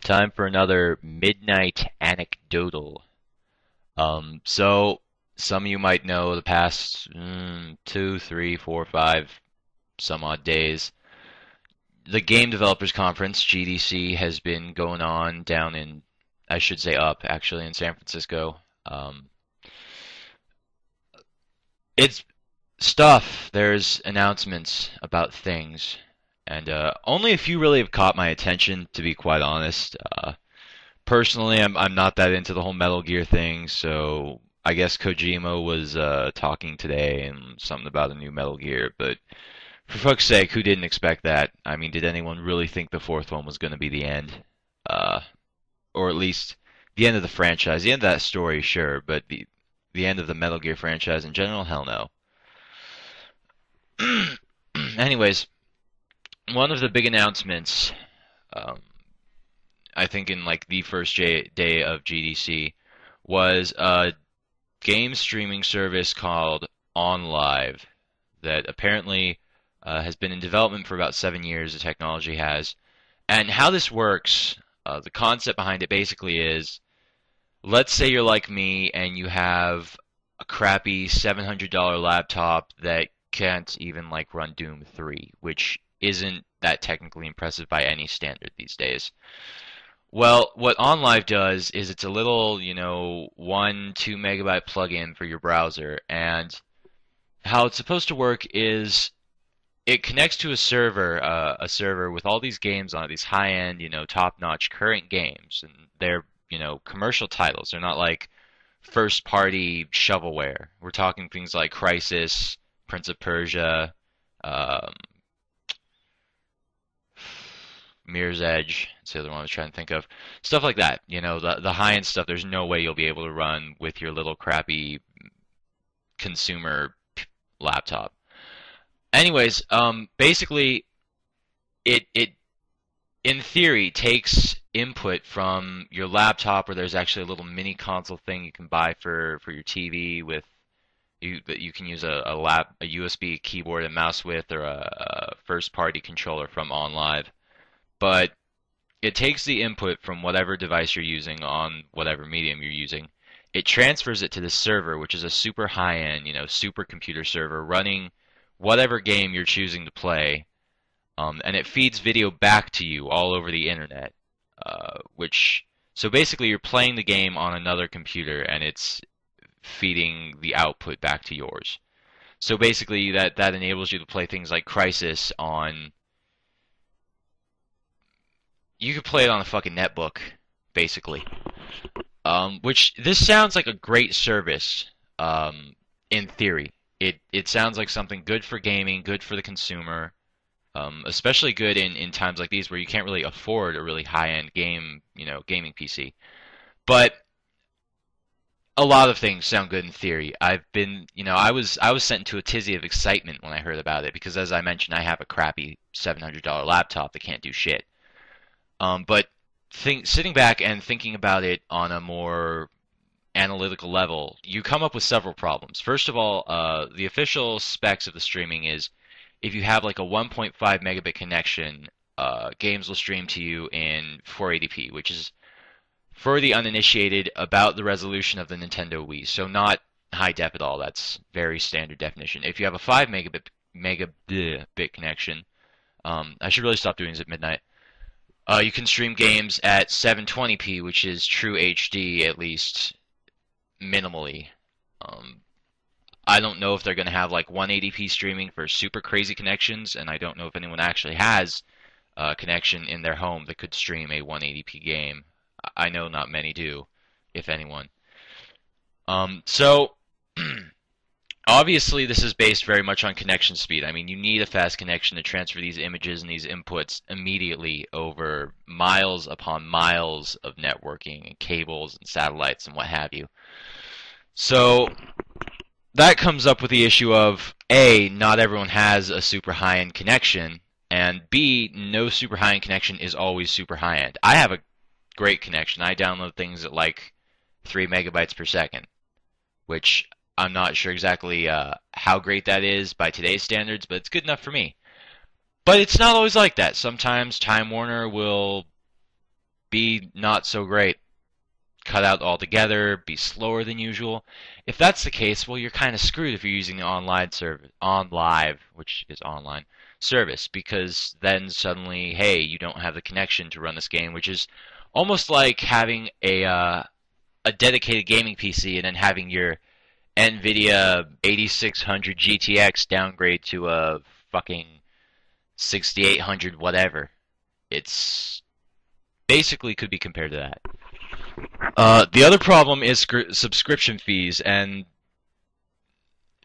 Time for another midnight anecdotal. So some of you might know the past 2, 3, 4, 5, some odd days. The Game Developers Conference (GDC) has been going on down in, I should say up actually in San Francisco. It's stuff. There's announcements about things, and only a few really have caught my attention, to be quite honest. Personally, I'm not that into the whole Metal Gear thing, so I guess Kojima was talking today and something about a new Metal Gear, but for fuck's sake, who didn't expect that? I mean, did anyone really think the fourth one was going to be the end? Uh, or at least the end of the franchise, the end of that story, sure, but the end of the Metal Gear franchise in general, hell no. Anyways, one of the big announcements, um, I think in like the first day of GDC, was a game streaming service called OnLive that apparently has been in development for about 7 years. The technology has, and how this works, the concept behind it basically is, let's say you're like me and you have a crappy $700 laptop that can't even like run Doom 3, which isn't that technically impressive by any standard these days. Well, what OnLive does is it's a little, 1, 2 megabyte plugin for your browser, and how it's supposed to work is it connects to a server with all these games on it, these high-end, top-notch current games, and they're, commercial titles. They're not like first-party shovelware. We're talking things like Crysis, Prince of Persia, um, Mirror's Edge. That's the other one I was trying to think of. Stuff like that. The high-end stuff. There's no way you'll be able to run with your little crappy consumer laptop. Anyways, basically, it in theory takes input from your laptop, or there's actually a little mini console thing you can buy for your TV with you that you can use a USB keyboard and mouse with, or a first-party controller from OnLive. But it takes the input from whatever device you're using on whatever medium you're using. It transfers it to the server, which is a super high-end, supercomputer server running whatever game you're choosing to play, and it feeds video back to you all over the internet. So basically you're playing the game on another computer, and it's feeding the output back to yours. So basically that enables you to play things like Crysis on. You could play it on a fucking netbook, basically. Which this sounds like a great service, in theory. It sounds like something good for gaming, good for the consumer, especially good in times like these where you can't really afford a really high-end gaming PC. But a lot of things sound good in theory. I was sent into a tizzy of excitement when I heard about it because, as I mentioned, I have a crappy $700 laptop that can't do shit. But sitting back and thinking about it on a more analytical level, you come up with several problems. First of all, the official specs of the streaming is if you have like a 1.5 megabit connection, games will stream to you in 480p, which is, for the uninitiated, about the resolution of the Nintendo Wii. So not high def at all. That's very standard definition. If you have a 5 megabit connection, I should really stop doing this at midnight. You can stream games at 720p, which is true HD, at least minimally. Um, I don't know if they're going to have like 180p streaming for super crazy connections, and I don't know if anyone actually has a connection in their home that could stream a 180p game. I know not many do, if anyone. So obviously, this is based very much on connection speed. I mean, you need a fast connection to transfer these images and these inputs immediately over miles upon miles of networking and cables and satellites and what have you. So that comes up with the issue of A, not everyone has a super high-end connection, and B, no super high-end connection is always super high-end. I have a great connection. I download things at like 3 megabytes per second, which I'm not sure exactly how great that is by today's standards, but it's good enough for me. But it's not always like that. Sometimes Time Warner will be not so great, cut out altogether, be slower than usual. If that's the case, well, you're kind of screwed if you're using the online service, OnLive, which is online service, because then suddenly, hey, you don't have the connection to run this game, which is almost like having a dedicated gaming PC and then having your NVIDIA 8600 GTX downgrade to a fucking 6800 whatever. It's basically could be compared to that. The other problem is subscription fees and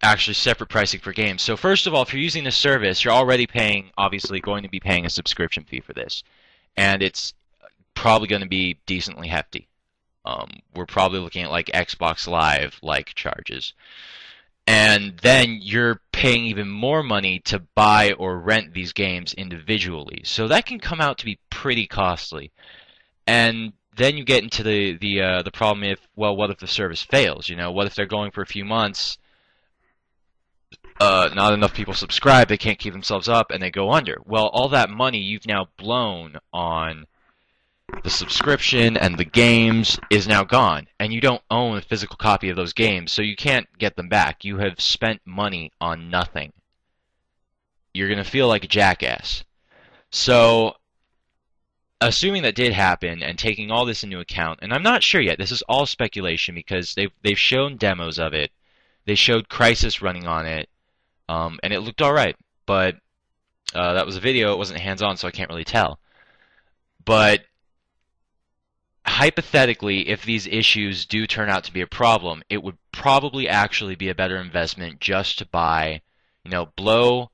actually separate pricing for games. So first of all, if you're using this service, you're already paying, obviously going to be paying a subscription fee for this. And it's probably going to be decently hefty. We're probably looking at like Xbox Live like charges. And then you're paying even more money to buy or rent these games individually. So that can come out to be pretty costly. And then you get into the problem if, well, what if the service fails? You know, what if they're going for a few months, not enough people subscribe, they can't keep themselves up, and they go under. Well, all that money you've now blown on the subscription and the games is now gone, and you don't own a physical copy of those games, so you can't get them back. You have spent money on nothing. You're going to feel like a jackass. So, assuming that did happen and taking all this into account, and I'm not sure yet, this is all speculation because they've shown demos of it. They showed Crysis running on it, and it looked alright, but that was a video, it wasn't hands-on, so I can't really tell. But hypothetically, if these issues do turn out to be a problem, it would probably actually be a better investment just to buy, you know, blow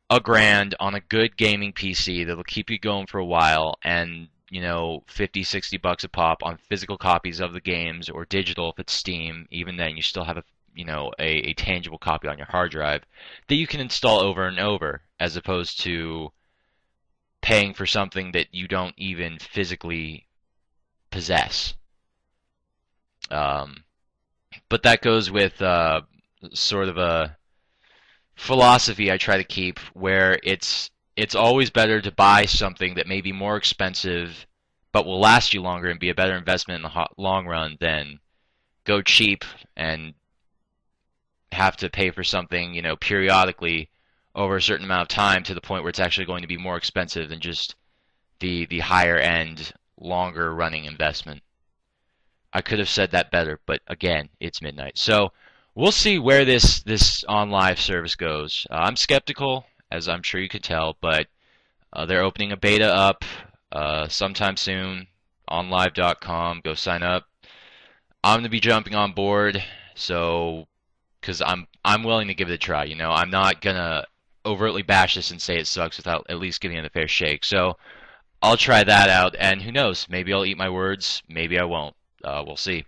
a grand on a good gaming PC that'll keep you going for a while, and, you know, 50, 60 bucks a pop on physical copies of the games, or digital if it's Steam. Even then, you still have a, you know, a tangible copy on your hard drive that you can install over and over, as opposed to paying for something that you don't even physically possess. But that goes with sort of a philosophy I try to keep, where it's always better to buy something that may be more expensive but will last you longer and be a better investment in the long run than go cheap and have to pay for something, you know, periodically over a certain amount of time to the point where it's actually going to be more expensive than just the higher end, longer running investment. I could have said that better, but again, it's midnight. So we'll see where this OnLive service goes. I'm skeptical, as I'm sure you could tell, but they're opening a beta up sometime soon. OnLive.com, go sign up. I'm gonna be jumping on board, so because I'm willing to give it a try. You know, I'm not gonna overtly bash this and say it sucks without at least giving it a fair shake. So I'll try that out, and who knows? Maybe I'll eat my words. Maybe I won't. We'll see.